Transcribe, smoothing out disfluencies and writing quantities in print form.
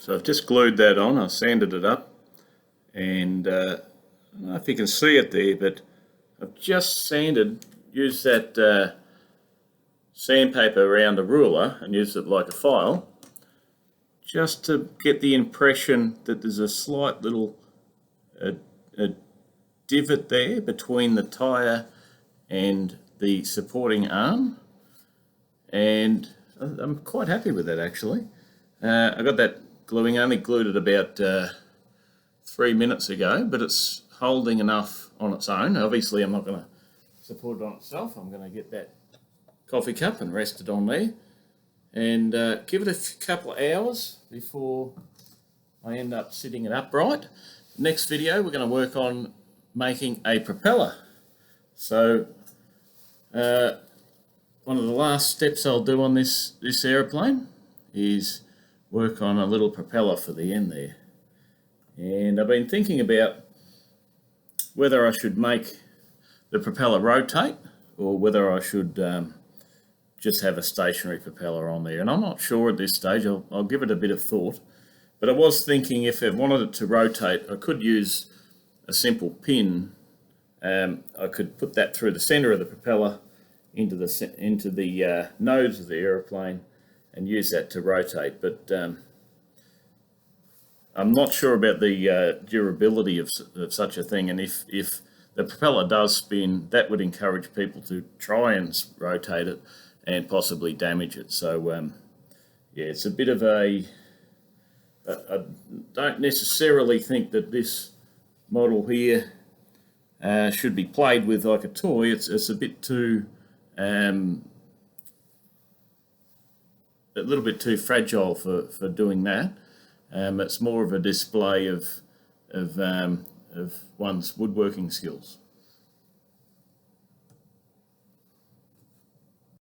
So I've just glued that on, I've sanded it up, and I don't know if you can see it there, but I've just used that sandpaper around the ruler and used it like a file, just to get the impression that there's a slight little a divot there between the tyre and the supporting arm, and I'm quite happy with that actually. I got that gluing, I only glued it about 3 minutes ago, but it's holding enough on its own. Obviously I'm not going to support it on itself. I'm going to get that coffee cup and rest it on there and give it a couple of hours before I end up sitting it upright. Next video we're going to work on making a propeller. So one of the last steps I'll do on this aeroplane is work on a little propeller for the end there. And I've been thinking about whether I should make the propeller rotate or whether I should just have a stationary propeller on there. And I'm not sure at this stage. I'll give it a bit of thought. But I was thinking if I wanted it to rotate, I could use a simple pin. I could put that through the center of the propeller into the nose of the aeroplane and use that to rotate. But I'm not sure about the durability of such a thing, and if the propeller does spin, that would encourage people to try and rotate it and possibly damage it. So yeah, it's a bit of I don't necessarily think that this model here should be played with like a toy. It's a bit too a little bit too fragile for doing that. It's more of a display of one's woodworking skills.